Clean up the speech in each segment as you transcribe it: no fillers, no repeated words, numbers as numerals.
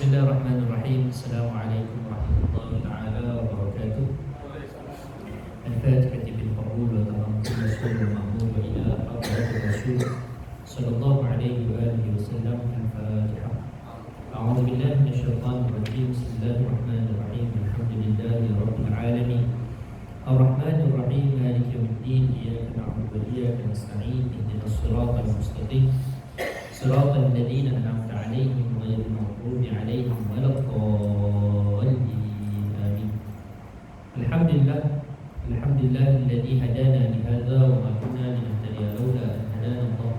Bismillahirrahmanirrahim. Assalamualaikum warahmatullahi taala wabarakatuh. Al-Fatihah bil qabul wa tamam rasul mahmud wa ila hadratir rasul sallallahu alaihi wa alihi wasallam. Al-Fatihah. A'udzu billahi minasyaitonir rajim. Bismillahirrahmanirrahim. Alhamdulillahi rabbil alamin. Ar-Rahmanir Rahim. Maliki yaumiddin. Iyyaka na'budu wa iyyaka nasta'in. Ihdinas siratal mustaqim. Siratal ladzina an'amta 'alaihim ghairil maghdubi 'alaihim waladdallin. Amin. Alhamdulillahilladzi hadana li hadza wa ma kunna linahtadiya laula an hadana Allah.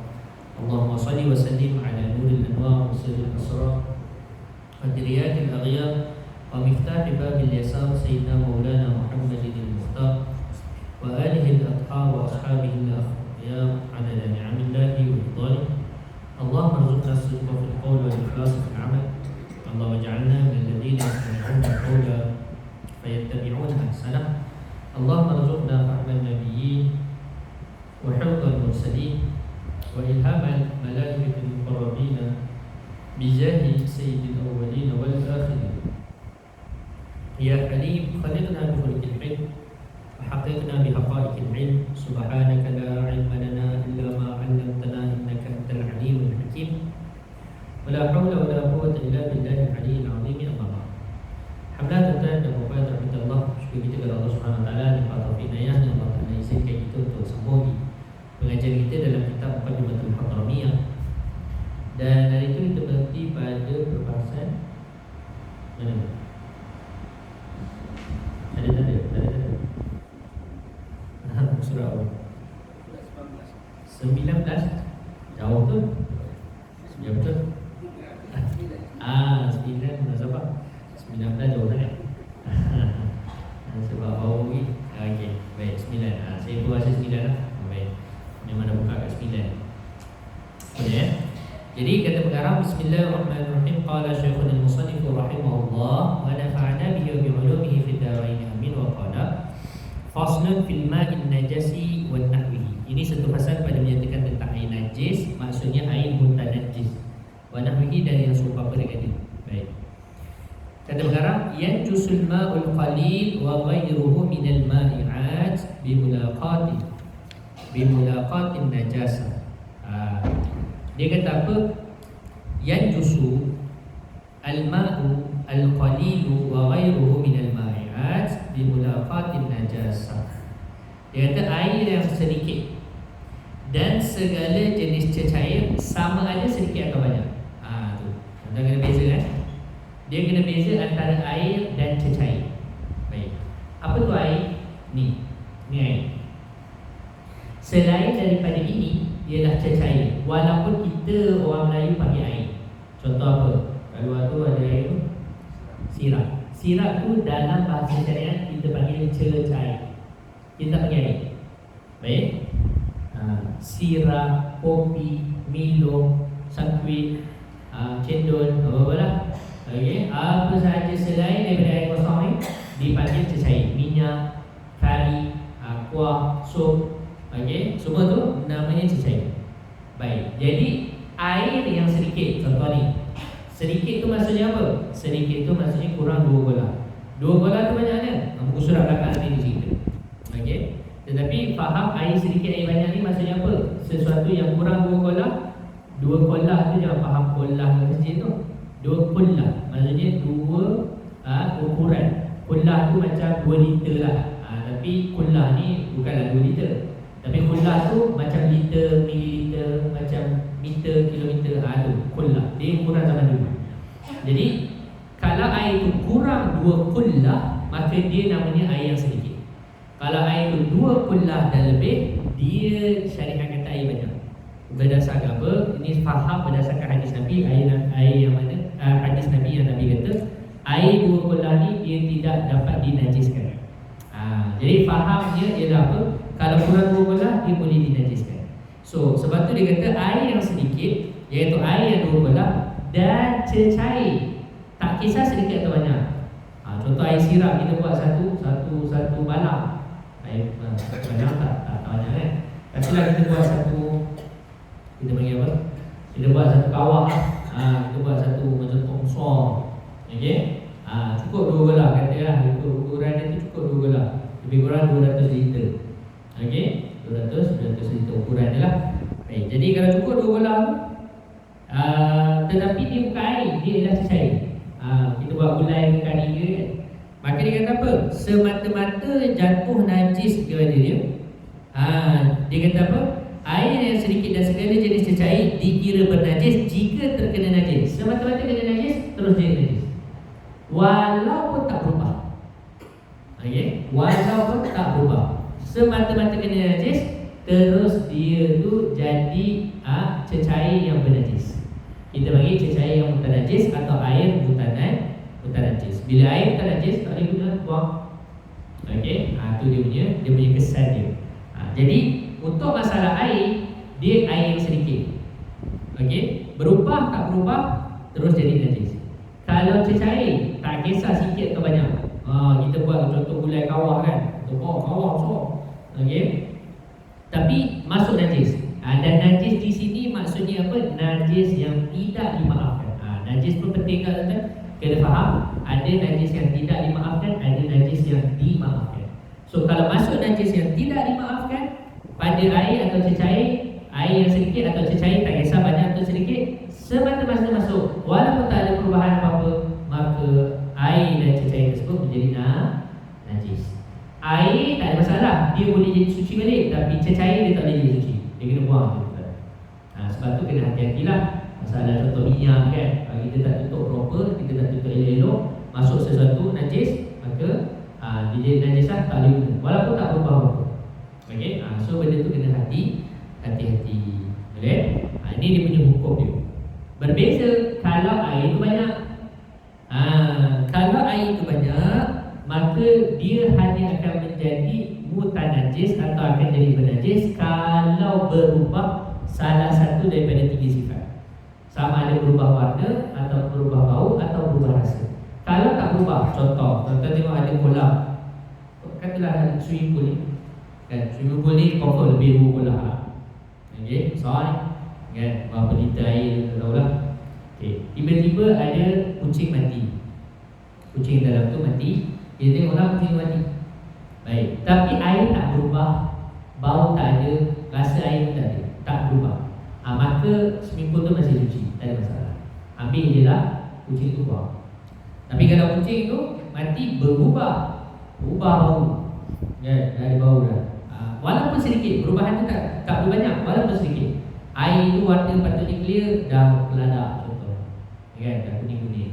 Allahumma shalli wa sallim 'ala nuril anwar wa sirril asrar wa diriyatil aghyar wa miftahi babil yasar sayyidina maulana Muhammadin al-Mukhtar wa alihi al-athhar wa ashabihi al-akhyar 'ala ni'amillahi wa fadlihi. اللهم ارزقنا الصدق في القول والإخلاص في العمل. اللهم اجعلنا من الذين يستمعون القول فيتبعون أحسنه. اللهم ارزقنا فهم النبيين وحفظ المرسلين وإلهام الملائكة المقربين بجاه سيد الأولين والآخرين. يا حليم خلقنا بخلق الحلم وحققنا بحقائق العلم. سبحانك لا علم لنا إلا ما علمتنا إنك أنت العليم الحكيم. ولا حول ولا قوة إلا بالله العلي العظيم. أما بعد. Alhamdulillah tuan dan puan minta Allah syukur kita kepada Allah Subhanahu Wa Taala lipat taufik inayahnya Allah Taala izinkan kita untuk sambung pengajian kita dalam kitab Muqaddimatul Hadramiyah. Dan hari itu kita berhenti pada perbahasan mana? Ada. Surah apa? 19. Jauh tu. Ya betul. 9 Nazabah. 19 jauh sangat. Sebab bau ni. Okey, baik 9. Saya pun rasa 9 lah. Baik. Memang dah buka kat 9. Boleh ya? Jadi kata pengarang Bismillahirrahmanirrahim. Qala Syekhul Musannif rahimahullah wa nafa'ana bihi wa bi'ulumihi fid dharain amin wa qala faslun fil ma'in najasi wan nahwihi. Ini satu pasal pada menyatakan tentang air najis, maksudnya air mutanajjis. Wa nahwihi dari yang serupa dengan dia. Baik. Kata pengarang yanjusul ma'ul qalil wa ghayruhu minal ma'i'at bimulaqatin najasah. Dia kata apa? Yanjusu al-ma'u al-qalilu wa ghayruhu minal ma'i'at bimulaqatin najasah. Dia kata air yang sedikit dan segala jenis cecair sama ada sedikit atau banyak. Tu. Anda kena beza kan? Dia kena beza antara air dan cecair. Baik. Apa tu air? Ni air. Selain daripada ini ialah cecair. Walaupun kita orang Melayu panggil air. Contoh apa? Kalau tu ada air tu sirap. Sirap tu dalam bahasa syariat kita panggil cecair. Kita panggil air. Baik. Sirap, kopi, Milo, sakwit, cendol, apa-apa lah. Okey, apa sahaja selain daripada air kosong ni dipanggil cecair. Minyak, kari, kuah, sup. Okey, semua tu namanya cecair. Baik. Jadi air yang sedikit, contoh ni. Sedikit tu maksudnya apa? Sedikit tu maksudnya kurang 2 bola. 2 bola tu banyaknya. Buku surat belakang nanti cerita. Okey. Tetapi faham air sedikit air banyak ni maksudnya apa? Sesuatu yang kurang 2 kolah. 2 kolah tu jangan faham kolah kat masjid tu. 2 kolah maksudnya 2 ukuran. Kolah tu macam 2 liter lah. Tapi kolah ni bukanlah 2 liter. Tapi kolah tu macam liter, mililiter, macam meter, kilometer. Tu kolah. Dia ukuran zaman dulu. Jadi kalau air tu kurang 2 kolah, maka dia namanya air yang sedikit. Kalau air tu 2 kolah dan lebih, dia syariat kata air banyak. Berdasarkan apa? Ini faham berdasarkan hadis Nabi. Air yang mana? Hadis Nabi yang Nabi kata air 2 kolah ni dia tidak dapat dinajiskan. Jadi fahamnya ialah apa? Kalau kurang 2 kolah dia boleh dinajiskan. So sebab tu dia kata air yang sedikit, iaitu air yang 2 kolah dan cecair. Tak kisah sedikit atau banyak. Contoh air sirap kita buat satu balang. Air banyak tak banyak kan? Katalah kita buat satu, kita panggil apa? Kita buat satu kawah. Kita buat satu macam tongsor. Okey. Cukup 2 gelas katalah, ikut ukuran dia tu cukup 2 gelas. Lebih kurang 200 liter. Okey, 200 liter ukuran dia lah. Baik, jadi kalau cukup 2 gelas tu, tetapi dia bukan air, dia adalah cecair. Kita buat gulai kari ke kan. Maka dia kata apa? Semata-mata jatuh najis kepada dia. Dia kata apa? Air yang sedikit dan segala jenis cecair dikira bernajis jika terkena najis. Semata-mata kena najis, terus jadi najis. Walaupun tak berubah. Okey, walaupun tak berubah. Semata-mata kena najis, terus dia tu jadi cecair yang bernajis. Kita bagi cecair yang mutanajis atau air mutanajis. Bila air mutanajis tak boleh guna, buang. Okey, tu dia punya kesan dia. Jadi untuk masalah air, dia air yang sedikit. Okey, berubah tak berubah, terus jadi najis. Kalau cecair, tak kisah sikit atau banyak. Kita buat contoh gulai kawah kan. Kawah so. Okey. Tapi masuk najis. Dan najis di sini maksudnya apa? Najis yang tidak dimaafkan. Najis pun penting kan tuan-tuan? Kena faham, ada najis yang tidak dimaafkan, ada najis yang dimaafkan. So kalau masuk najis yang tidak dimaafkan pada air atau cecair, air yang sedikit atau cecair, tak kisah banyak atau sedikit, semata-mata masuk, walaupun tak ada perubahan apa-apa, maka air dan cecair tersebut menjadi najis. Air tak ada masalah, dia boleh jadi suci balik, tapi cecair dia tak boleh jadi suci. Dia kena buang. Sebab tu kena hati-hatilah. Masalah contoh minyak kan, kita tak tutup proper, kita tak tutup elok-elok, masuk sesuatu najis, maka dia jadi najis lah, tak boleh guna, walaupun tak berubah apa. Okey, so benda tu kena hati-hati. Boleh? Ini dia punya hukum dia. Berbeza kalau air tu banyak. Kalau air tu banyak, maka dia hanya akan menjadi mutanajis atau akan jadi bernajis kalau berubah salah satu daripada 3 sifat. Sama ada berubah warna, atau berubah bau, atau berubah rasa. Kalau tak berubah, contoh tengok ada kolam, katalah swimming pool ni kan, swimming pool ni confirm lebih 2 kolam. Okey, besar ni kan, berapa liter air tak tahulah. Okey, tiba-tiba ada kucing mati. Kucing dalam tu mati. Kita tengoklah kucing mati. Baik, tapi air tak berubah, bau tak ada, rasa air pun tak ada, tak berubah. Maka swimming pool tu masih suci, tak ada masalah. Ambil je lah kucing tu buang. Tapi kalau kucing tu mati berubah bau, ya, dah ada bau dah. Walaupun sedikit, perubahan tu tak perlu banyak, walaupun sedikit. Air tu warna patutnya clear, dah keladak contoh, kan, dah kuning-kuning.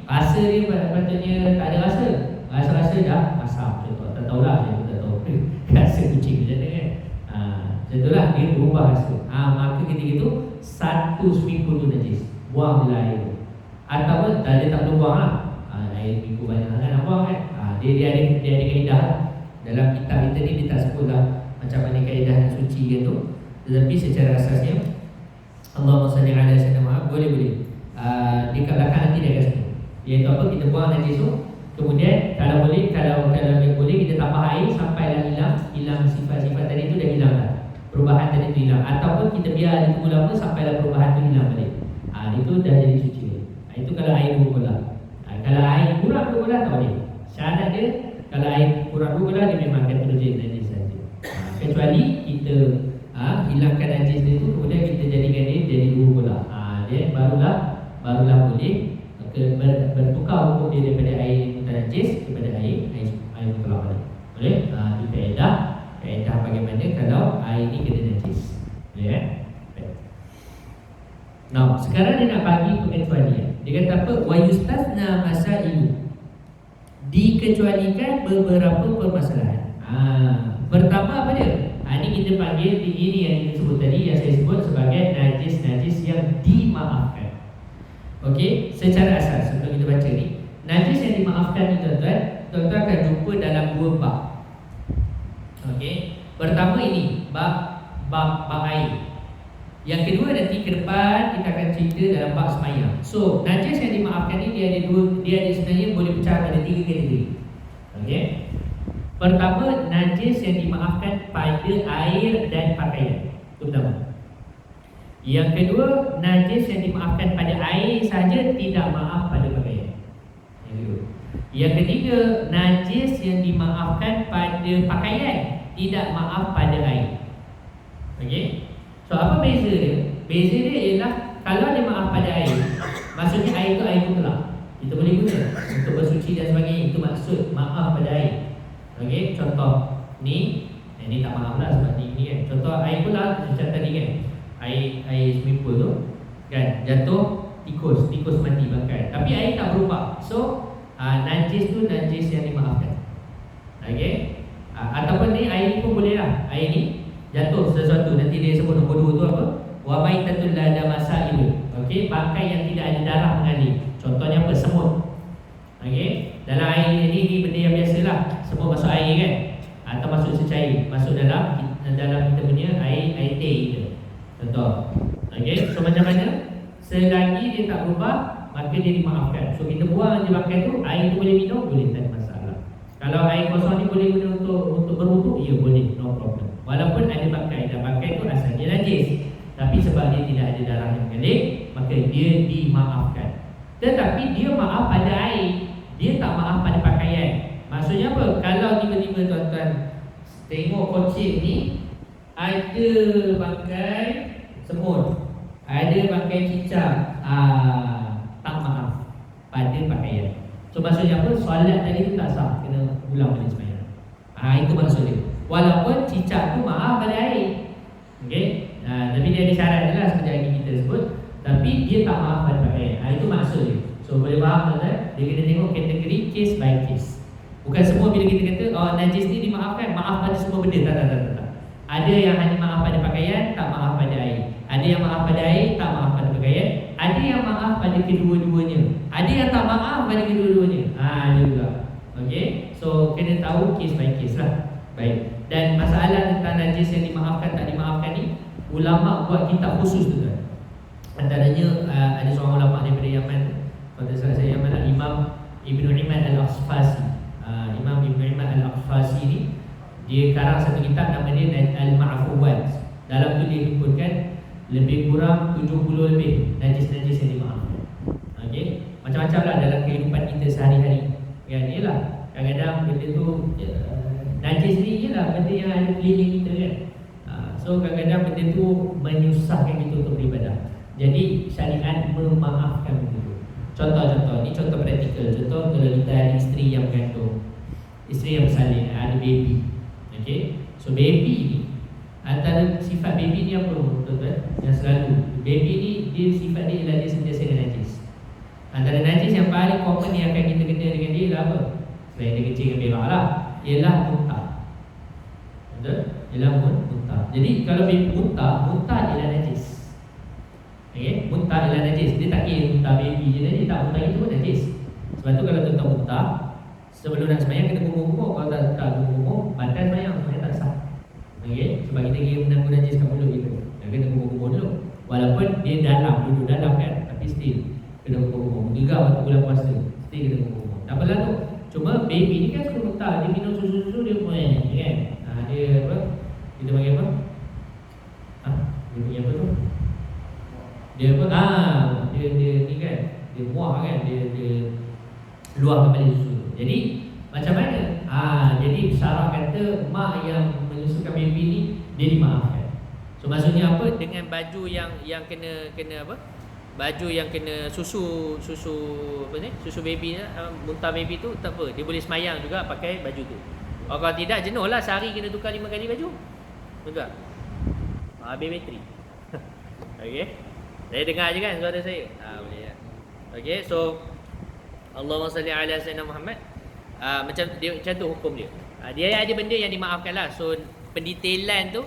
Rasa dia patutnya tak ada rasa, rasa dah asam contoh, tak tahulah, saya pun tak tahu rasa kucing macam mana kan. Contohlah dia berubah rasa. Maka ketika itu satu swimming pool tu najis, buang je lah air tu. Ataupun dia tak perlu buang lah, air minggu banyak sangat nak buang kan. Dia ada kaedah dalam kitab kita ni, dia tak sebut lah macam mana kaedah nak suci kan tu. Tetapi secara asasnya Allahumma salli ala sayyidina Muhammad, boleh dekat belakang nanti dia akan sebut. Iaitu apa? Kita buang najis tu, kemudian kalau boleh kita tambah air sampai dah hilang sifat-sifat tadi tu, dah hilang dah, perubahan tadi tu hilang. Ataupun kita biar dia tunggu lama sampailah perubahan tu hilang balik. Itu dah jadi suci. Itu kalau air 2 kolam. Kalau air kurang 2 kolam tak boleh. Syarat dia, kalau air kurang 2 kolam, dia memang akan terus jadi najis saja. Kecuali kita hilangkan najis dia tu, kemudian kita jadikan dia jadi 2 kolam. Dia barulah boleh bertukar hukum dia daripada air mutanajis kepada air mutlak balik. Boleh? Itu kaedah bagaimana kalau air ni kena najis. Boleh kan? Nah, sekarang dia nak bagi pengecualian. Dia kata apa? Wa yustasna masailu. Dikecualikan beberapa permasalahan. Pertama apa dia? Ini kita panggil ini yang kita sebut tadi, yang saya sebut sebagai najis-najis yang dimaafkan. Okey, secara asas untuk kita baca ni, najis yang dimaafkan ni tuan-tuan akan jumpa dalam 2 bab. Okey, pertama ini bab air. Yang kedua nanti ke depan kita akan cerita dalam bab sembahyang. So, najis yang dimaafkan ni dia ada sebenarnya boleh pecah pada 3 kategori. Okey. Pertama, najis yang dimaafkan pada air dan pakaian. Itu pertama. Yang kedua, najis yang dimaafkan pada air saja, tidak maaf pada pakaian. Yang kedua. Yang ketiga, najis yang dimaafkan pada pakaian, tidak maaf pada air. Okey. So apa beza dia? Beza dia ialah kalau dia maaf pada air, maksudnya air itu air mutlak. Kita boleh guna untuk bersuci dan sebagainya. Itu maksud maaf pada air. Okey, contoh ni, ni tak maaf lah sebab ni kan. Contoh air pula macam tadi kan. Air swimming pool tu kan jatuh, tikus mati bangkai. Tapi air tak berubah. So najis tu najis yang dimaafkan. Okey. Ataupun ni air ni pun boleh lah. Air ni jatuh sesuatu, nanti dia sebut nombor 2 tu apa? Wa maitatul la ada masail. Okey, bangkai yang tidak ada darah mengalir. Contohnya apa? Semut. Okey, dalam air ni benda yang biasalah. Semut masuk air kan? Atau masuk secair, masuk dalam kita punya air teh kita. Contoh. Okey, so macam mana? Selagi dia tak berubah, maka dia dimaafkan. So kita buang je bangkai tu, air tu boleh minum, boleh, tak ada masalah. Kalau air kosong ni boleh guna untuk berwuduk, ya boleh, no problem. Walaupun ada bangkai, dan bangkai tu asalnya najis, tapi sebab dia tidak ada darah yang mengalir, maka dia dimaafkan. Tetapi dia maaf pada air, dia tak maaf pada pakaian. Maksudnya apa? Kalau tiba-tiba tuan-tuan tengok kocik ni, ada bangkai semut, ada bangkai cicak, tak maaf pada pakaian. So maksudnya apa? Solat tadi tu tak sah, kena ulang balik sembahyang. Itu maksudnya. Walaupun cicak tu maaf pada air. Okey. Tapi dia ada syarat je lah seperti yang kita sebut. Tapi dia tak maaf pada pakaian. Itu maksud dia. So boleh faham tak? Dia kena tengok kategori case by case. Bukan semua bila kita kata najis ni dimaafkan, maaf pada semua benda. Tak. Ada yang hanya maaf pada pakaian, tak maaf pada air. Ada yang maaf pada air, tak maaf pada pakaian. Ada yang maaf pada kedua-duanya. Ada yang tak maaf pada kedua-duanya. Ada juga. Okey. So kena tahu case by case lah. Baik. Dan masalah tentang najis yang dimaafkan tak dimaafkan ni, ulama buat kitab khusus tu kan. Antaranya ada seorang ulama daripada Yaman, pada saya Yaman, Imam Ibnu Imad Al-Aqfasi. Imam Ibnu Imad Al-Aqfasi ni dia karang satu kitab nama dia Al-Ma'fuwat. Dalam tu dia himpunkan lebih kurang 70 lebih najis-najis yang dimaafkan. Okey, macam-macam lah dalam kehidupan kita sehari-hari. Kan, ialah kadang-kadang benda tu najis ni ialah benda yang ada keliling kita kan. So kadang-kadang benda tu menyusahkan kita untuk beribadah. Jadi syariat memaafkan benda tu. Contoh-contoh, ni contoh praktikal. Contoh kalau kita ada isteri yang mengandung, isteri yang bersalin, ada baby. Okey, so baby ni antara sifat baby ni apa tuan-tuan? Yang selalu baby ni dia sifat dia ialah dia sentiasa dengan najis. Antara najis yang paling common yang akan kita kena dengan dia ialah apa? Selain dia kecil dengan berak lah, ialah muntah. Betul? Ialah muntah. Jadi kalau baby muntah ialah najis. Okey, muntah ialah najis. Dia tak kira muntah baby je tadi, tak, muntah itu pun najis. Sebab tu kalau tuan-tuan muntah, sebelum nak sembahyang kena kumur-kumur. Kalau tak kumur, batal sembahyang tak sah. Okey, sebab kita kira menanggung najis kat mulut kita. Kena kumur-kumur dulu. Walaupun dia dalam, duduk dalam kan, tapi still kena kumur-kumur. Menggigau waktu bulan puasa, still kena kumur-kumur. Tak apalah tu. Cuma baby ni kan suka muntah, dia minum susu-susu dia pun kan. Dia apa? Kita panggil apa? Dia punya apa tu? Dia apa? Dia ni kan, dia muak kan, dia luahkan balik susu tu. Jadi macam mana? Jadi syarak kata mak yang menyusukan baby ni dia dimaafkan. So maksudnya apa? Dengan baju yang kena apa? Baju yang kena susu apa ni? Susu baby, muntah baby tu tak apa. Dia boleh semayang juga pakai baju tu. Kalau tidak jenuh lah, sehari kena tukar 5 kali baju. Betul tak? Habis bateri. Okey. Saya dengar je kan suara saya. Boleh ya. Okey, so Allahumma salli ala sayyidina Muhammad. Macam tu hukum dia. Dia ada benda yang dimaafkan lah. So pendetailan tu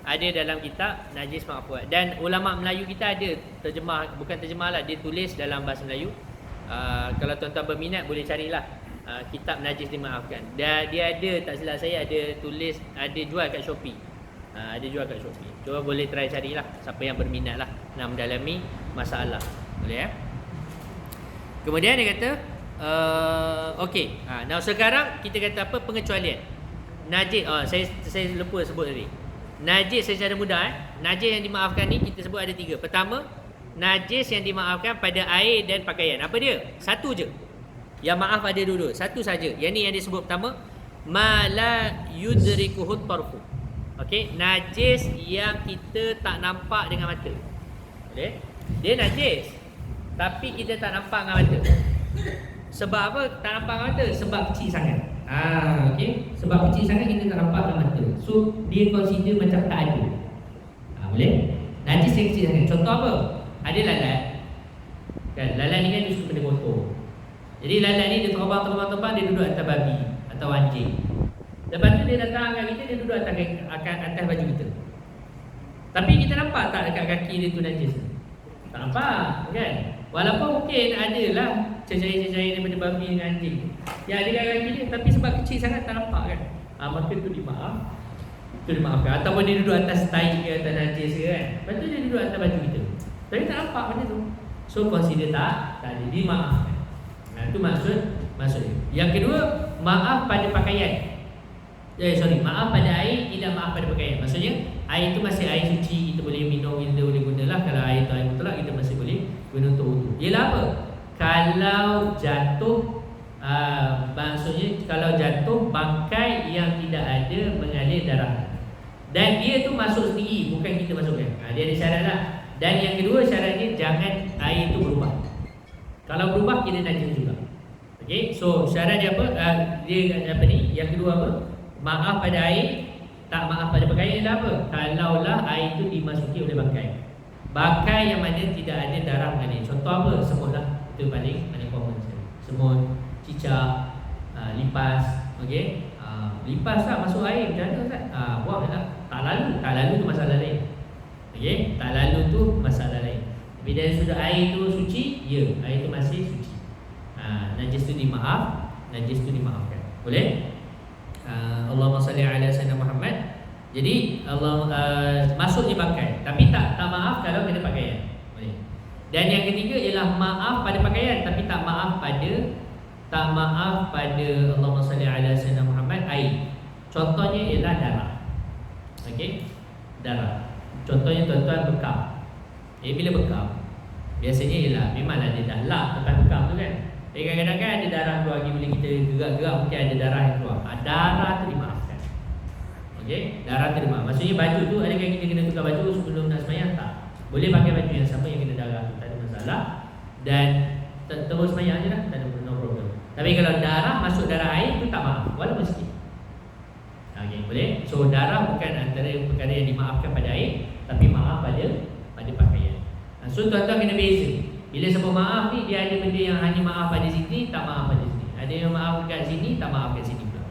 ada dalam kitab Najis Ma'fuat. Dan ulama Melayu kita ada terjemah, bukan terjemah lah, dia tulis dalam bahasa Melayu. Kalau tuan-tuan berminat boleh carilah kitab Najis Dimaafkan. Dan dia ada, tak silap saya, ada tulis, ada jual kat Shopee. Ada jual kat Shopee. Cuba boleh try carilah siapa yang berminat lah nak mendalami masalah. Boleh ya. Kemudian dia kata okey. Now sekarang kita kata apa? Pengecualian. Najis, saya lupa sebut tadi. Najis secara mudah najis yang dimaafkan ni kita sebut ada 3. Pertama, najis yang dimaafkan pada air dan pakaian. Apa dia? Satu je. Yang maaf ada dua-dua. Satu saja. Yang ni yang disebut pertama, ma la yudrikuhu tarfu. Okey, najis yang kita tak nampak dengan mata. Okey. Dia najis tapi kita tak nampak dengan mata. Sebab apa tak nampak dengan mata? Sebab kecil sangat. Okey. Sebab kecil sangat kita tak nampak dengan mata. So dia consider macam tak ada. Boleh? Najis yang kecil sangat. Contoh apa? Ada lalat. Kan, lalat ni kan dia suka benda kotor. Jadi lalat ni dia terbang, dia duduk atas babi atau anjing. Lepas tu dia datang kat kita, dia duduk atas baju kita. Tapi kita nampak tak dekat kaki dia tu najis? Tak nampak, kan? Walaupun mungkin adalah cecair-cecair daripada babi dengan anjing yang ada kat kaki dia, tapi sebab kecil sangat tak nampak, kan? Maka tu dimaafkan. Ataupun dia duduk atas tai ke, atas najis ke, kan? Lepas tu dia duduk atas baju kita, tapi tak nampak benda tu. So consider tak ada, dimaafkan. Itu maksud dia. Yang kedua, maaf pada pakaian. Maaf pada air, tidak maaf pada pakaian. Maksudnya air itu masih air suci, kita boleh minum, kita boleh gunalah. Kalau air itu air mutlak, kita masih boleh guna untuk wudu. Ialah apa? Kalau jatuh, maksudnya kalau jatuh bangkai yang tidak ada mengalir darah, dan dia tu masuk sendiri, bukan kita masukkan. Dia ada syarat lah. Dan yang kedua syaratnya, jangan air itu berubah. Kalau berubah, kita najis juga. Okey, so syarat dia apa? Dia apa ni? Yang kedua apa? Maaf pada air, tak maaf pada pakaian. Dah apa? Kalaulah air itu dimasuki oleh bangkai. Bangkai yang mana tidak ada darah mengalir. Contoh apa? Semut lah. Itu paling common sekali. Semut, cicak, lipas. Okey, lipas lah masuk air. Macam mana Ustaz? Buang lah. Tak lalu tu masalah lain. Okey, tak lalu tu masalah lain. Tapi dari sudut air tu suci, ya, air tu masih suci. Najis tu dimaafkan. Boleh? Allahumma salli ala sayyidina Muhammad. Jadi Allah masuknya bangkai, tapi tak maaf kalau kena pakaian. Boleh. Dan yang ketiga ialah maaf pada pakaian, tapi tak maaf pada Allahumma salli ala sayyidina Muhammad air. Contohnya ialah darah. Okey? Darah. Contohnya tuan-tuan bekam. Bila bekam, biasanya ialah memanglah dia dah lap lepas bekam tu, kan. Kadang-kadang kan ada darah keluar lagi, bila kita gerak-gerak mungkin ada darah yang keluar. Darah tu dimaafkan. Okey, darah tu dimaafkan. Maksudnya baju tu, adakah kita kena tukar baju sebelum nak sembahyang? Tak. Boleh pakai baju yang sama yang kena darah tu, tak ada masalah. Dan terus sembahyang je lah, tak ada no problem. Tapi kalau darah masuk darah air tu tak maaf, walaupun sikit. Okey, boleh. So darah bukan antara perkara yang dimaafkan pada air, tapi maaf pada pakaian. So tuan-tuan kena beza. Bila sebut maaf ni, dia ada benda yang hanya maaf pada sini, tak maaf pada sini. Ada yang maaf kat sini, tak maaf kat sini pula.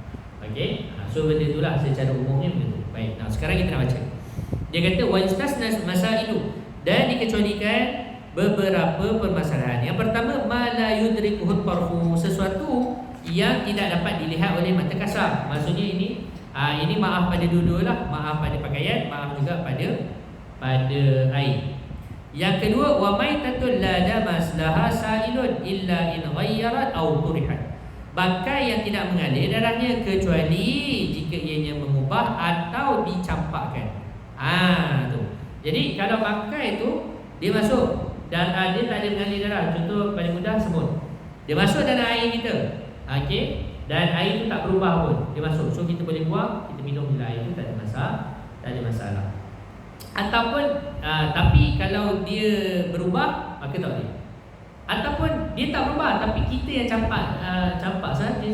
Okey, so benda itulah secara umumnya benda tu. Baik, sekarang kita nak baca. Dia kata wa yustasna masailu, dan dikecualikan beberapa permasalahan. Yang pertama, ma la yudrikuhu tarfu, sesuatu yang tidak dapat dilihat oleh mata kasar. Maksudnya ini maaf pada dua-dualah, maaf pada pakaian, maaf juga pada air. Yang kedua, wa maitatul la damas laha sailun illa in ghayyarat aw turihat. Bangkai yang tidak mengalir darahnya kecuali jika ianya mengubah atau dicampakkan. Tu. Jadi kalau bangkai tu dia masuk dan dia tak ada mengalir darah, contoh paling mudah semut. Dia masuk dalam air kita. Okey, dan air tu tak berubah pun. Dia masuk. So kita boleh buang, kita minum bila air tu tak ada masalah. Ataupun tapi kalau dia berubah, maka tak boleh. Ataupun dia tak berubah, tapi kita yang campak saja,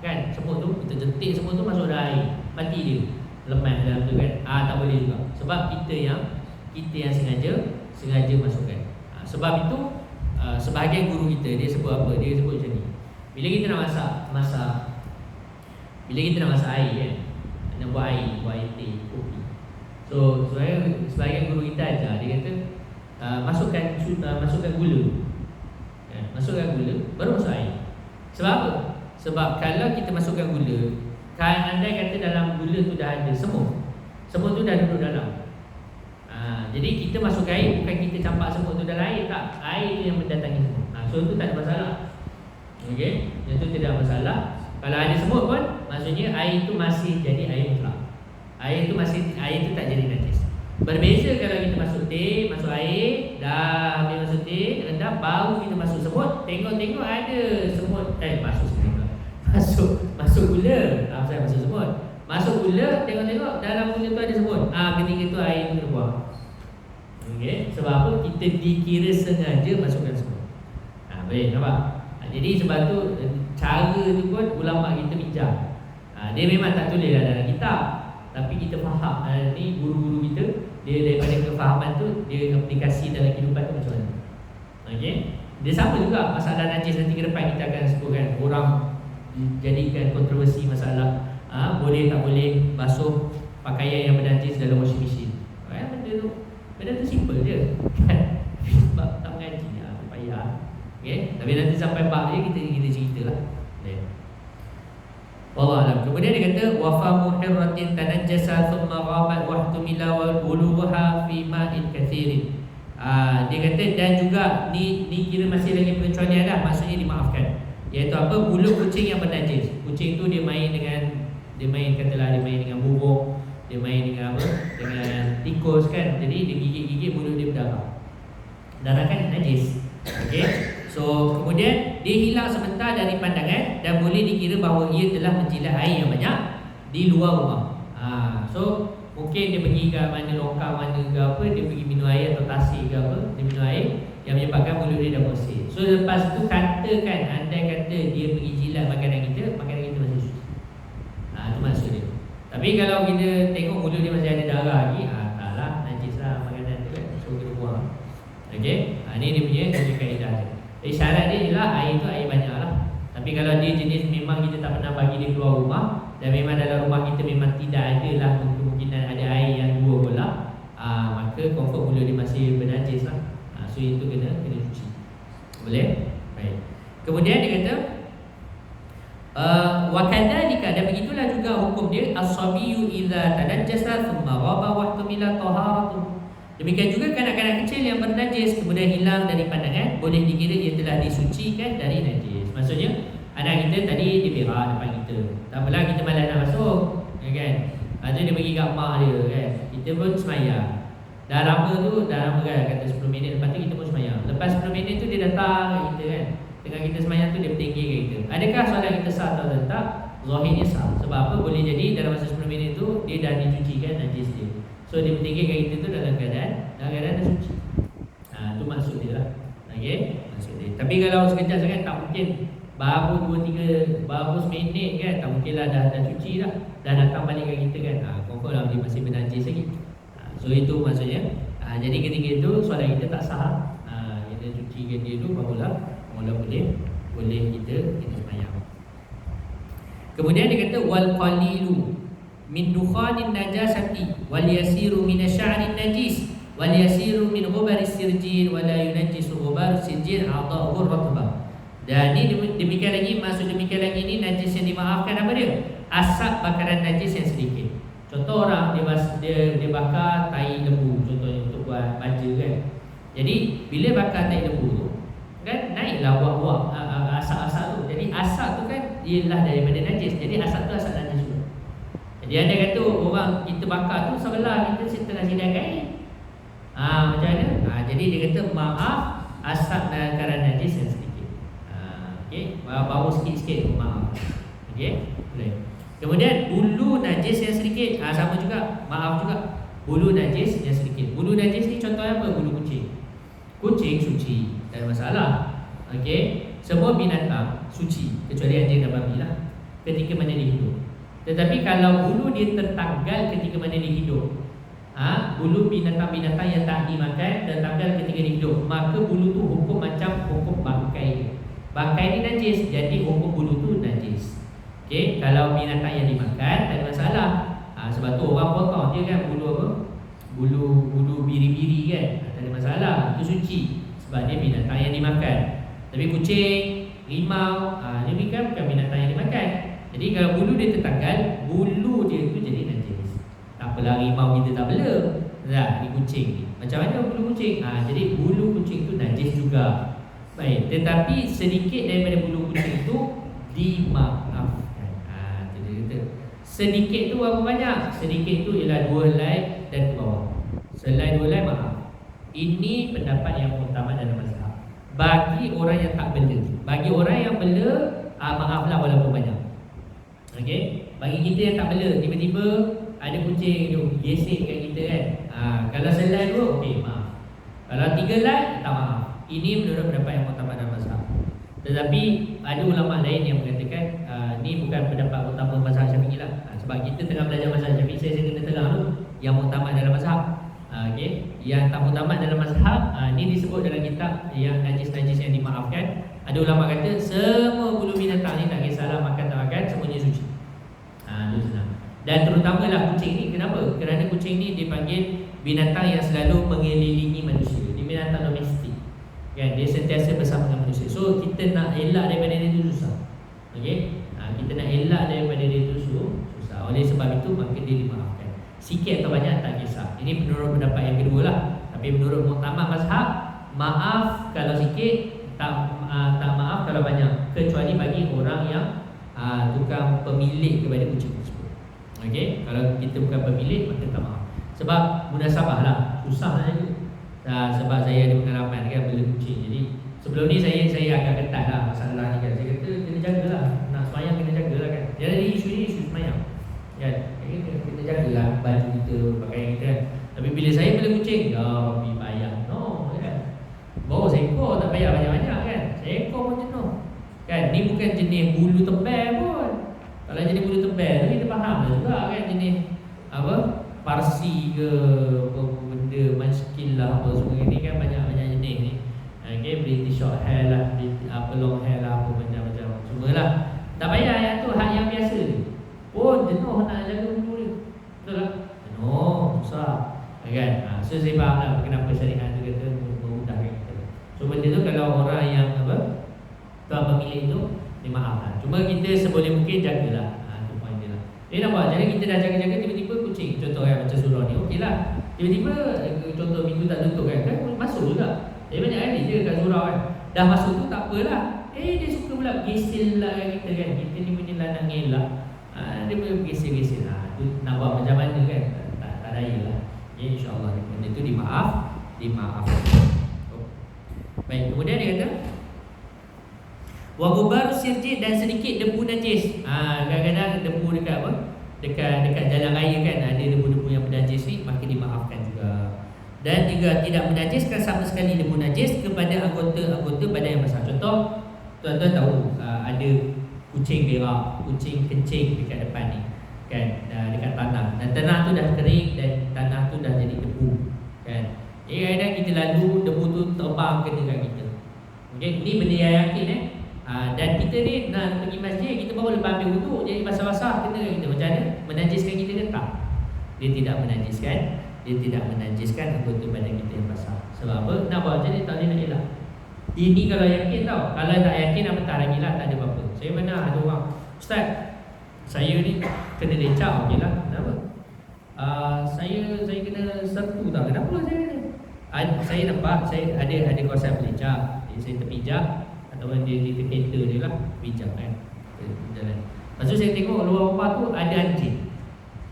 kan, semut tu kita jentik semut tu masuk dalam air, mati dia, lemas dalam tu, kan. Tak boleh juga. Sebab kita yang sengaja masukkan. Sebab itu sebahagian guru kita dia sebut apa? Dia sebut macam ni. Bila kita nak masak bila kita nak masak air, kan, nak buat air teh, kopi. So sebahagian guru kita ajar, dia kata masukkan gula. Masukkan gula baru masuk air. Sebab apa? Sebab kalau kita masukkan gula, andai kata dalam gula tu dah ada semut tu dah duduk dalam. Jadi kita masukkan air, bukan kita campak semut tu dalam air, tak. Air tu yang mendatangi semut. So tu tak ada masalah. Okey, yang tu tidak ada masalah. Kalau ada semut pun, maksudnya air tu masih jadi air mutlak. Air tu tak jadi najis. Berbeza kalau kita masuk teh, masuk air, dah habis masuk teh, rendah, baru kita masuk semut, tengok-tengok ada semut, masuk gula. Saya masuk semut. Masuk gula, tengok-tengok dalam gula tu ada semut. Ketika tu air tu kena buang. Okey, sebab apa? Kita dikira sengaja masukkan semut. Baik, nampak? Jadi sebab tu cara tu pun ulama kita bincang. Dia memang tak tulis dalam kitab, tapi kita faham. Ni guru-guru kita, dia daripada kefahaman tu dia aplikasi dalam kehidupan tu macam mana. Okey. Dia sama juga masalah najis nanti ke depan kita akan sebutkan. Orang jadikan kontroversi masalah boleh tak boleh basuh pakaian yang bernajis dalam washing machine. Benda tu simple je. Sebab tak mengaji payah. Okey. Tapi nanti sampai bab dia kita ceritalah. Wallahu alam. Kemudian dia kata wa famu hirratin tanajjasa thumma ghabat wa ihtumila wa buluha fi ma'in kathirin. Dia kata dan juga ni kira masih lagi pengecualian dah, maksudnya dimaafkan. Iaitu apa? Bulu kucing yang bernajis. Kucing tu dia main dengan burung, dia main dengan apa? Dengan tikus kan. Jadi dia gigit-gigit mulut dia berdarah. Darah kan najis. Okey. So kemudian dia hilang sebentar dari pandangan dan boleh dikira bahawa ia telah menjilat air yang banyak di luar rumah. So mungkin dia pergi ke mana longkang mana ke apa, dia pergi minum air atau tasik ke apa, dia minum air yang menyebabkan mulut dia dah bersih. So lepas tu katakan andai kata dia pergi jilat makanan kita masih suci. Itu maksud dia. Tapi kalau kita tengok mulut dia masih ada darah lagi, taklah najis lah makanan tu kan. So kita buang. Okey. Ni dia punya kaedah dia. Syarat dia ialah air tu air banyak lah. Tapi kalau dia jenis memang kita tak pernah bagi dia keluar rumah dan memang dalam rumah kita memang tidak ada lah kemungkinan ada air yang dua pula, maka confirm mulut dia masih bernajis lah. So itu kena cuci. Boleh? Baik. Kemudian dia kata wa kadzalika, dan begitulah juga hukum dia as-sabiyyu idza tanajjasa thumma ghaba wa ihtamila taharatuhu. Demikian juga kanak-kanak kecil yang bernajis kemudian hilang dari pandangan, boleh dikira ia telah disucikan dari najis. Maksudnya anak kita tadi dia berak depan kita, tak apalah kita malas nak masuk, kan? Lepas tu dia pergi kat mak dia, kan? Kita pun semayang. Dah lama kan, kata 10 minit, lepas tu kita pun semayang. Lepas 10 minit tu dia datang kat kita, kan? Tengah kita semayang tu dia bertinggi kat kita. Adakah solat kita sah atau tak? Zahirnya sah. Sebab apa? Boleh jadi dalam masa 10 minit tu dia dah dicucikan najis dia. So dia bertinggi kat kita tu dalam keadaan dah suci. Tu maksud dia lah. Okey, maksud dia. Tapi kalau sekejap sangat tak mungkin, baru 2-3 baru seminit kan, tak mungkinlah dah cuci dah. Dah datang balik kat kita kan. Confirm lah dia masih bernajis lagi. So itu maksudnya. Jadi ketika itu solat kita tak sah. Kita cucikan dia dulu barulah boleh kita sembahyang. Kemudian dia kata wal qalilu min dukhanin najasati wal yasiru min asy'arin najis wal yasiru min ghubaris sirjin wa la yunajjisu ghubarus sirjin a'dha'u ratbah. Dan ini demikian lagi, maksud demikian lagi ni najis yang dimaafkan apa dia? Asap bakaran najis yang sedikit. Contoh orang dia bakar tai lembu contohnya untuk buat baja kan. Jadi bila bakar tai lembu tu kan naiklah buah-buah asap-asap tu. Jadi asap tu kan ialah daripada najis. Jadi asap tu asap najis juga. Jadi ada kata orang kita bakar tu sebelah kita tengah sidang kain. Macam mana? Jadi dia kata maaf asap bakaran najis yang sedikit. Okey, bau sikit-sikit maaf. Okey, boleh. Kemudian bulu najis yang sedikit, sama juga, maaf juga. Bulu najis yang sedikit. Bulu najis ni contohnya apa? Bulu kucing. Kucing suci, tak ada masalah. Okey, semua binatang suci kecuali anjing dan babi lah ketika mana dia hidup. Tetapi kalau bulu dia tertanggal ketika mana dia hidup, bulu binatang-binatang yang tak dimakan tertanggal ketika dia hidup, maka bulu tu hukum macam hukum bangkai. Bangkai ni najis, jadi hukum bulu tu najis. Okey, kalau binatang yang dimakan tak ada masalah. Sebab tu orang potong dia kan bulu apa? Bulu biri-biri kan, tak ada masalah. Itu suci sebab dia binatang yang dimakan. Tapi kucing, rimau, dia bukan binatang yang dimakan. Jadi kalau bulu dia tertanggal, bulu dia tu jadi najis. Tak apalah rimau kita tak bela. Ni kucing ni. Macam mana bulu kucing? Jadi bulu kucing tu najis juga. Baik, tetapi sedikit daripada bulu kucing itu dimaafkan. Sedikit tu berapa banyak? Sedikit tu ialah 2 helai dan ke bawah. Selain 2 helai maaf. Ini pendapat yang utama dalam mazhab. Bagi orang yang tak bela. Bagi orang yang bela, maaflah walaupun banyak. Okey. Bagi kita yang tak bela, tiba-tiba ada kucing tu gesek kat kita kan. Kalau selai 2, okey, maaf. Kalau 3 helai, tak maaf. Ini menurut pendapat yang utama dalam mazhab. Tetapi ada ulama lain yang mengatakan ni bukan pendapat utama mazhab Syafi'i lah. Sebab kita tengah belajar mazhab Syafi'i, saya kena telah tu yang utama dalam mazhab. Okey, yang tak utama dalam mazhab ni disebut dalam kitab yang najis-najis yang dimaafkan. Ada ulama kata semua bulu binatang ni tak kisahlah makan tak makan, semuanya suci. Itu senang. Dan terutamalah kucing ni, kenapa? Kerana kucing ni dipanggil binatang yang selalu mengelilingi manusia. Dia binatang domestik. Kan, dia sentiasa bersama dengan manusia. So kita nak elak daripada dia tu susah. Okey? Kita nak elak daripada dia tu susah. Oleh sebab itu maka dia dimaafkan. Sikit atau banyak tak kisah. Ini menurut pendapat yang kedua lah. Tapi menurut muktamad mazhab, maaf kalau sikit, tak maaf kalau banyak. Kecuali bagi orang yang tukang pemilik kepada kucing tersebut. Okey? Kalau kita bukan pemilik, maka tak maaf. Sebab munasabah lah, susah lah juga. Sebab saya ada pengalaman kan bela kucing. Jadi sebelum ni saya agak ketat lah masalah ni kan. Saya kata kena jagalah, nak semayang kena jagalah kan. Jadi isu ni isu semayang kan. Kita jagalah baju kita, pakaian kita kan. Tapi bila saya bela kucing, pergi payah. No kan. Bawa seekor tak payah banyak-banyak kan. Seekor pun jenuh kan. Ni bukan jenis bulu tebal pun. Kalau jenis bulu tebal tu kita faham lah juga kan. Jenis apa, Parsi ke benda munchkin lah apa semua ni kan, banyak-banyak jenis ni. Okay, British short hair lah, long hair lah, apa macam-macam. Semualah. Tak payah yang tu, hak yang biasa ni pun jenuh nak jaga bulu ni. Betul tak? Jenuh, susah kan? So saya faham lah kenapa syariat tu kata memudahkan kita. So benda tu kalau orang yang apa, tuan pemilik tu, dia maaf lah. Cuma kita seboleh mungkin jagalah. Tu point dia lah. Dia nampak, jadi kita dah jaga-jaga, tiba-tiba kucing, contoh kan macam surau ni, okey lah. Tiba-tiba contoh pintu tak tutup kan masuk juga. Dia banyak kali je kat surau kan. Dah masuk tu tak apalah. Dia suka pula gesil lah kan kita kan. Kita ni punya lanang ngelak. Dia boleh gesil-gesil. Tu nak buat macam mana kan? Tak daya lah. Ya, insyaAllah benda tu dimaaf. Baik, kemudian dia kata wa gubar sirjid, dan sedikit debu najis. Kadang-kadang debu dekat apa? Dekat jalan raya kan ada debu-debu yang bernajis ni, maka dimaafkan juga. Dan juga tidak menajiskan sama sekali debu najis kepada anggota-anggota badan yang basah. Contoh, tuan-tuan tahu ada kucing berak, kucing kencing dekat depan ni kan, dekat tanah. Dan tanah tu dah kering dan tanah tu dah jadi debu kan. Kadang-kadang kita lalu, debu tu terbang kena kat kita. Okey, ni benda yang yakin dan kita ni nak pergi masjid, kita baru lepas ambil wuduk, jadi basah-basah kena kat kita. Macam mana? Menajiskan kita ke tak? Dia tidak menajiskan. Dia tidak menajiskan anggota badan kita yang basah. Sebab apa? Nak buat macam ni tak boleh nak elak. Ini kalau yakin tau. Kalau tak yakin, apatah lagi lah, tak ada apa-apa. Saya pernah ada orang, Ustaz, saya ni kena lecak. Okey lah, kenapa? Saya kena sertu tak? Kenapa saya kena? Saya nampak, saya ada kawasan pelecak. Jadi saya terpijak, ataupun dia di kereta dia lah, bijak kan jalan. Lepas tu saya tengok luar rumah tu ada anjing.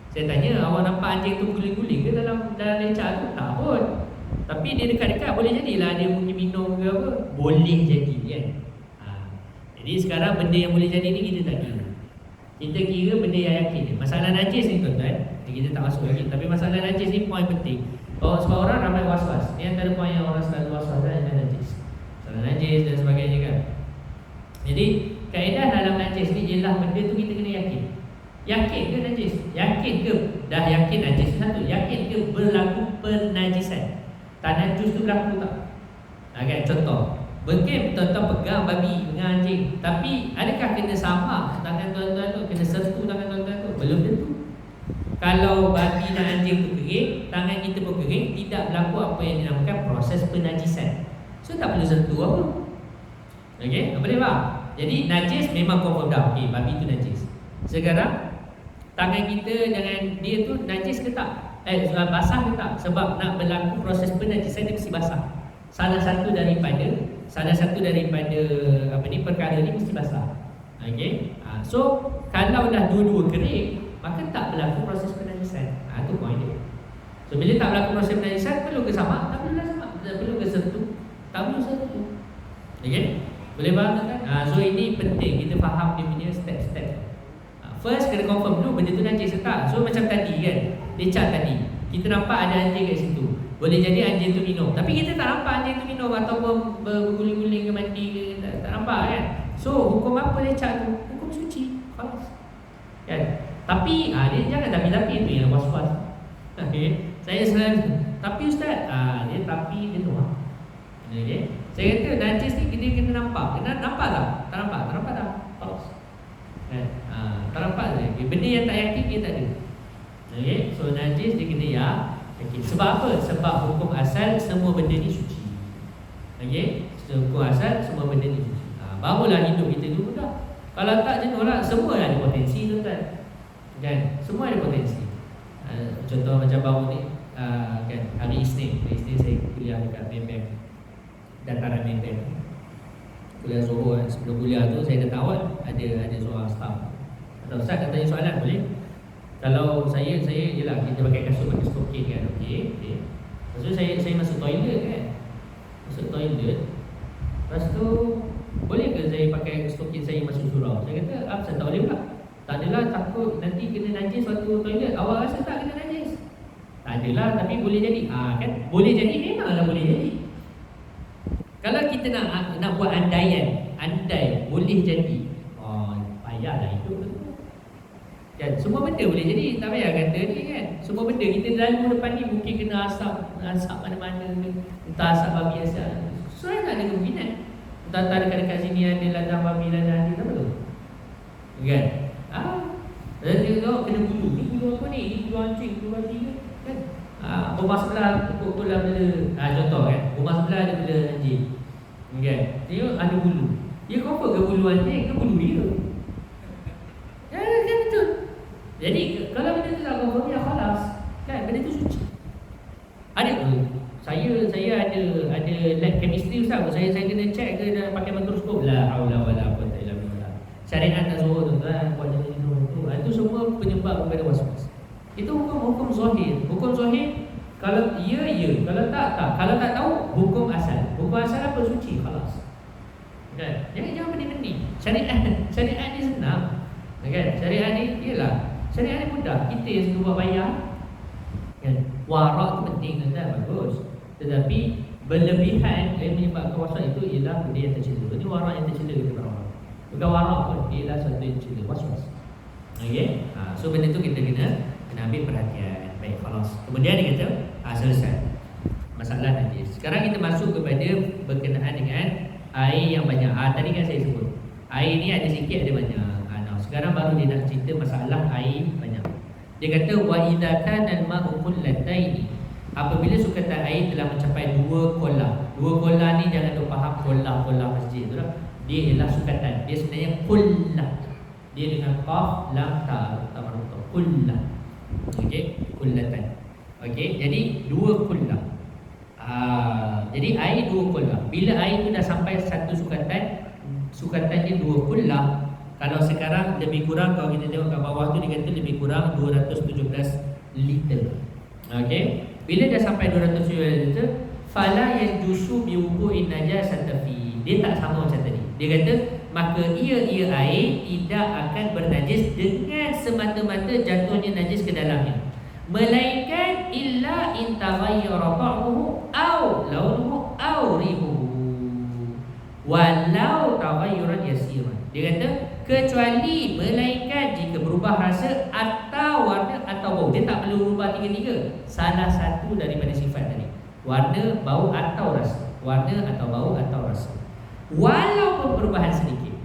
Saya tanya, awak nampak anjing tu guling-guling ke dalam lecak tu? Tak pun. Tapi dia dekat-dekat, boleh jadilah dia mungkin minum ke apa. Boleh jadi kan. Jadi sekarang benda yang boleh jadi ni kita tak kira. Kita kira benda yang yakin ni. Masalah najis ni tuan-tuan, kita tak masuk lagi. Tapi masalah najis ni poin penting. Sebab orang ramai was-was. Ni antara poin yang orang selalu was-was kan, yang najis. Masalah najis dan sebagainya kan. Jadi kaedah dalam najis ni ialah benda tu kita kena yakin. Yakin ke najis? Yakin ke? Dah yakin najis satu. Yakin ke berlaku penajisan? Tanajus tu berlaku tak? Kan contoh, mungkin tuan-tuan pegang babi dengan anjing, tapi adakah kena sama tangan tuan-tuan tu? Kena sertu tangan tuan-tuan tu? Belum tentu. Kalau babi dan anjing tu kering, tangan kita pun kering, tidak berlaku apa yang dinamakan proses penajisan. So tak perlu sertu apa. Okey, boleh tak? Jadi najis memang confirm dah. Okey, babi tu najis. Sekarang tangan kita dengan dia tu najis ke tak? Basah ke tak? Sebab nak berlaku proses penajisan dia mesti basah. Salah satu daripada perkara ni mesti basah. Okey. So kalau dah dua-dua kering, maka tak berlaku proses penajisan. Itu poin dia. So bila tak berlaku proses penajisan, perlu ke sama? Tak perlu sama. Tak perlu ke sentuh? Tak perlu sentuh. Okay? Boleh faham kan? So ini penting kita faham dia punya step-step. First kena confirm dulu benda tu najis ke tak. So macam tadi kan, lecak tadi, kita nampak ada anjing kat situ. Boleh jadi anjing tu minum, tapi kita tak nampak anjing tu minum ataupun berguling-guling ke mandi ke, tak nampak kan. So hukum apa lecak tu? Hukum suci. Khalas. Kan? Tapi dia jangan tapi itu yang was-was. Okay. Saya selalu tapi ustaz, dia tapi dia tu. Okay. Saya kata najis ni dia kena nampak. Kena nampak tak? Tak nampak. Tak nampak tak? Khalas. Kan? Tak nampak je. Okay. Benda yang tak yakin dia tak ada. Okay. So najis dia kena yakin. Sebab apa? Sebab hukum asal semua benda ni suci. Okay. So, hukum asal semua benda ni suci. Barulah hidup kita tu mudah. Kalau tak jenuh lah, semua ada potensi tu kan. Kan? Semua ada potensi. Contoh macam baru ni, kan, hari Isnin saya kuliah dekat Membeng, dataran Membeng. Kuliah Zohor, sebelum kuliah tu saya dah tahu ada seorang staff. Atau Ustaz nak tanya soalan boleh? Kalau saya yelah kita pakai kasut stokin kan. Okey. Lepas tu saya masuk toilet kan. Lepas tu boleh ke saya pakai stokin saya masuk surau? Saya kata apa tak boleh pula. Tak adalah, takut nanti kena najis waktu toilet. Awak rasa tak kena najis? Tak adalah, tapi boleh jadi. Kan boleh jadi, memanglah boleh jadi. Kalau kita nak buat andai boleh jadi, payahlah hidup tu. Kan semua benda boleh jadi, tak payah kata ni kan. Semua benda kita lalu depan ni mungkin kena asap mana-mana, entah asap babi asap. So tak ada kemungkinan. Entah dekat sini ada ladang babi, ladang ni, tak tahu. Kan? Dan dia tahu kena bulu. Ni bulu apa ni? Ni bulu anjing, bulu anjing kan? Rumah sebelah bola bela. Contoh kan, rumah sebelah ada bela anjing. Kan? Dia ada bulu. Dia confirm ke bulu anjing ke bulu dia? Kan betul. Jadi kalau benda tu tak confirm, ya khalas. Kan benda tu suci. Saya ada lab chemistry ustaz. Saya kena check ke dah pakai mikroskop. La haula wala quwwata illa billah. Syariat tak suruh tuan-tuan buat macam itu. Itu semua penyebab kepada was-was. Itu hukum zahir. Hukum zahir kalau ya, kalau tak. Kalau tak tahu hukum asal. Hukum asal apa? Suci, khalas. Kan? Jangan benih-benih. Syariat ni senang. Kan? Syariat ni syariat ni mudah. Kita yang suka buat bayar. Kan? Warak tu penting kan, bagus. Tetapi berlebihan yang menyebabkan was-was itu ialah benda yang tercela. Ini warak yang tercela kita orang. Bukan warak pun, ialah satu yang tercela, was-was. Okay? So benda tu kita kena ambil perhatian. Baik, khalas. Kemudian dia kata selesai masalah najis. Sekarang kita masuk kepada berkenaan dengan air yang banyak. Tadi kan saya sebut air ni ada sikit ada banyak. Sekarang baru dia nak cerita masalah air banyak. Dia kata wa idza kana al-ma'u qullataini, apabila sukatan air telah mencapai 2 kolah. 2 kolah ni jangan tu faham kolah masjid tu lah. Dia ialah sukatan. Dia sebenarnya kullah. Dia dengan qaf lam ta marbuta. Kullah. Okey, kullatan. Okey, jadi 2 kullah. Jadi air 2 kullah. Bila air tu dah sampai satu sukatannya 2 kullah. Kalau sekarang lebih kurang, kalau kita tengok kat bawah tu dia kata lebih kurang 217 liter. Okey, bila dah sampai 217 liter, fala yajusu bi wudu'in najasati fi. Dia tak sama macam tadi. Dia kata maka ia air tidak akan bernajis dengan semata-mata jatuhnya najis ke dalamnya, melainkan illa in taghayyara ta'muhu aw launuhu aw rihuhu walau taghayyuran yasiran. Dia kata kecuali melainkan jika berubah rasa atau warna atau bau. Dia tak perlu berubah tiga-tiga, salah satu daripada sifat tadi, warna, bau atau rasa. Warna atau bau atau rasa, walaupun perubahan sedikit.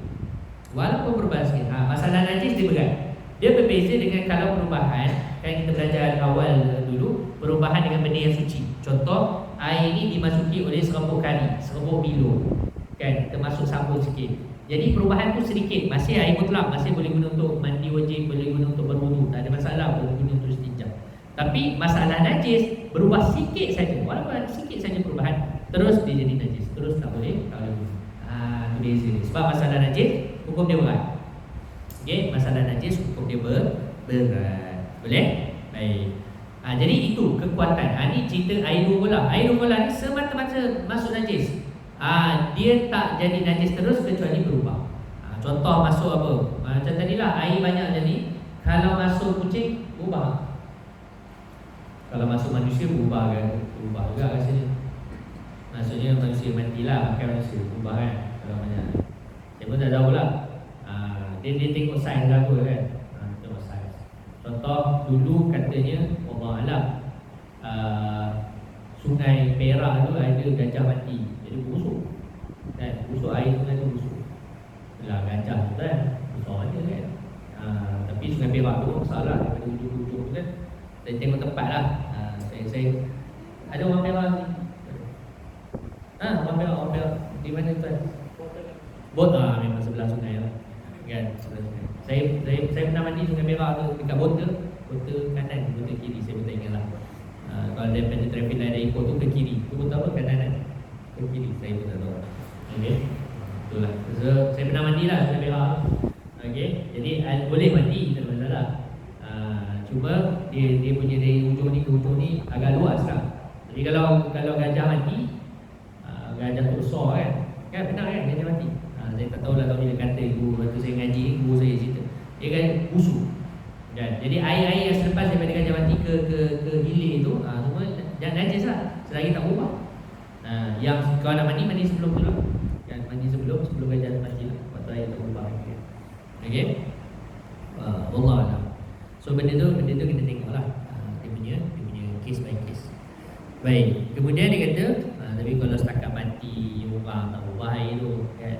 Masalah najis dia berat. Dia berbeza dengan kalau perubahan, kan kita belajar awal dulu, perubahan dengan benda yang suci. Contoh, air ini dimasuki oleh serbuk kari, serbuk Milo, kan, termasuk sabun sikit. Jadi perubahan tu sedikit, masih air mutlak, masih boleh guna untuk mandi wajib, boleh guna untuk berwudu, tak ada masalah, boleh guna untuk istinja. Tapi masalah najis berubah sikit saja, walaupun sikit saja perubahan, terus dia jadi najis, terus tak boleh guna. Itu beza. Sebab masalah najis hukum dia berat. Okey, masalah najis hukum dia berat. Boleh? Baik. Jadi itu kekuatan. Ini cerita air 2 bola. Air 2 bola ni semata-mata masuk najis. Dia tak jadi najis terus kecuali berubah. Contoh masuk apa? Macam tadilah air banyak jadi. Kalau masuk kucing, berubah. Kalau masuk manusia, berubah kan? Berubah juga rasanya. Maksudnya manusia matilah, pakai manusia, berubah kan? Kalau banyak. Saya pun tak tahulah. Dia tengok saiz lagu kan. Tengok saiz. Contoh dulu katanya Allah Alam, Sungai Perak tu ada gajah mati. Jadi busuk kan? Busuk air sungai tu busuk. Lah gajah tu kan besar je kan. Tapi Sungai Perak tu masalah daripada ujung-ujung tu kan. Saya tengok tempat lah. Saya ada orang Perak ni. Orang Perak di mana tuan? Bot memang sebelah sungai lah. Kan, sebelah sungai. Saya pernah mandi Sungai Perak tu dekat Bota kanan, Bota kiri, saya tak ingat lah. Kalau daripada traffic light dari ikut tu ke kiri, tu Bota apa kanan ke kiri, saya pun tak tahu. Okey, itulah. So, saya pernah mandi lah Sungai Perak. Okey, jadi boleh mandi, tak ada masalah. Cuma dia punya dari ujung ni ke ujung ni agak luas lah. Jadi kalau gajah mati, gajah tu besar kan benar kan gajah mati. Saya tak tahulah kalau dia kata ibu, waktu saya ngaji guru saya cerita dia kan busuk kan. Jadi air-air yang selepas daripada gajah mati ke hilir tu semua jangan najis lah selagi tak berubah. Yang kalau nak mandi sebelum tu lah kan, mandi sebelum gajah mati lah, waktu air tak berubah. Okey, Allah Alam. So benda tu kita tengok lah, dia punya case by case. Baik, kemudian dia kata tapi kalau setakat mati orang tak berubah air tu kan,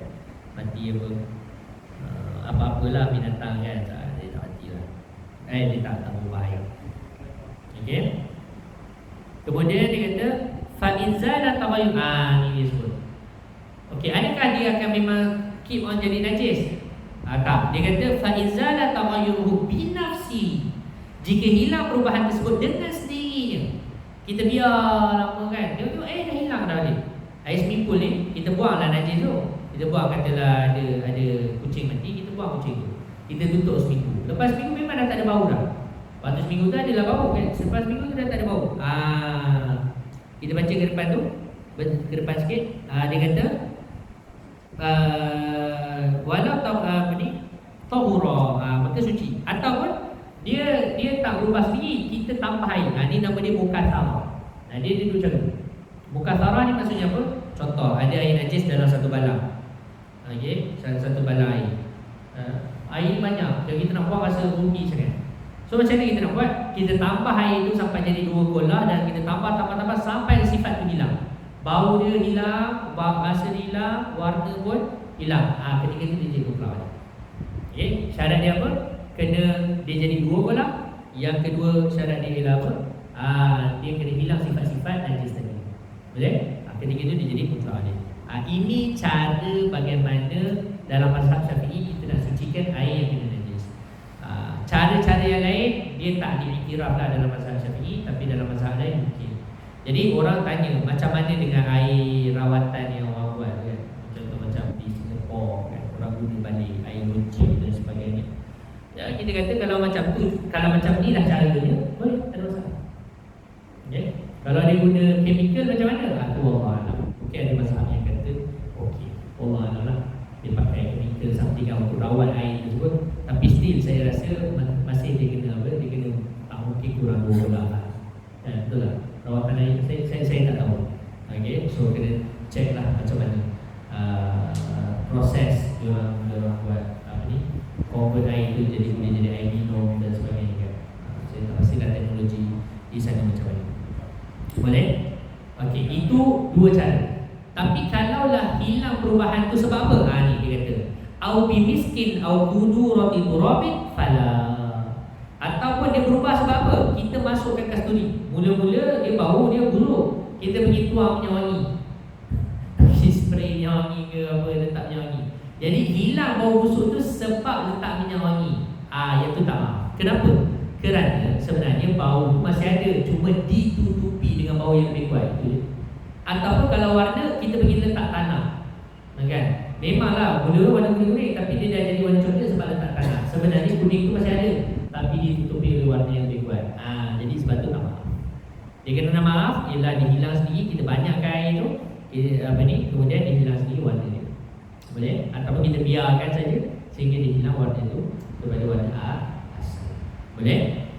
mati apa-apalah binatang kan, dia tak mati lah, dia tak berubah air. Okey, kemudian dia kata fa inzala taghayyur, ni dia sebut. Okey, adakah dia akan memang keep on jadi najis? Tak, dia kata fa inzala taghayyuruhu bi nafsi, jika hilang perubahan tersebut dengan sendirinya. Kita biar lama kan, dia tengok dah hilang dah balik. Air swimming pool ni kita buanglah najis tu. Kita buang, katalah ada kucing mati, kita buang kucing tu, kita tutup seminggu. Lepas seminggu memang dah tak ada bau dah. Lepas seminggu tu adalah bau kan, selepas seminggu tu dah tak ada bau. Kita baca ke depan tu, ke depan sikit. Dia kata walau tahura, maka suci. Ataupun dia tak berubah sendiri, kita tambah air. Ni nama dia mukathara. Dia duduk macam tu. Mukathara ni maksudnya apa? Contoh, ada air najis dalam satu balang. Okey, satu balang air. Air banyak, jadi kita nak buang rasa rugi sangat. So macam mana kita nak buat? Kita tambah air tu sampai jadi 2 kolah, dan kita tambah sampai sifat tu hilang. Bau dia hilang, rasa dia hilang, warna pun hilang. Ketika itu dia jadi mukathara. Okey, syarat dia apa? Kena dia jadi 2 kolah. Yang kedua syarat dia ialah apa? Dia kena hilang sifat-sifat najis tadi. Boleh? Ketika itu dia jadi mutlak. Ini cara bagaimana dalam mazhab Syafi'i kita nak sucikan air yang kena najis. Cara-cara yang lain dia tak diiktiraflah dalam mazhab Syafi'i, tapi dalam mazhab lain mungkin. Jadi orang tanya macam mana dengan air rawatan yang orang buat kan? Contoh macam di Singapura kan, orang guna balik air lonceng dan sebagainya. Kita kata kalau macam ni lah caranya, boleh, tak ada masalah. Okay? Kalau dia guna chemical macam mana? Itu Allah Alam. Okey, ada mazhab yang kata okey, Allah Alam lah, dia pakai chemical something untuk rawat air tersebut. Tapi still saya rasa masih dia kena apa? Dia kena mungkin kurang 2 bola lah. Betul lah. Rawatan air saya tak tahu. Okey, so kena check lah macam mana proses diorang buat convert air itu boleh jadi air minum dan sebagainya kan. Saya tak pastilah teknologi di sana macam mana. Boleh? Okey, itu 2 cara. Tapi kalaulah hilang perubahan tu sebab apa? Ni dia kata au bi miskin au qudurati turabin fala. Ataupun dia berubah sebab apa? Kita masukkan kasturi. Mula-mula dia bau, dia buruk. Kita pergi tuang minyak wangi. Pergi spray minyak wangi ke apa, letak minyak wangi. Jadi hilang bau busuk tu sebab letak minyak wangi. Yang tu tak maaf. Kenapa? Kerana sebenarnya bau tu masih ada, cuma ditutupi dengan bau yang lebih kuat. Ataupun kalau warna, kita pergi letak tanah, kan? Memanglah mula warna kuning, tapi dia dah jadi warna coklat sebab letak tanah. Sebenarnya kuning tu masih ada, tapi ditutupi oleh warna yang lebih kuat. Jadi sebab tu nak maaf. Dia kena maaf ialah dia hilang sendiri, kita banyakkan air tu, kemudian dia hilang sendiri warna dia. Boleh? Ataupun kita biarkan saja sehingga dia hilang warna itu kepada warna asal. Boleh?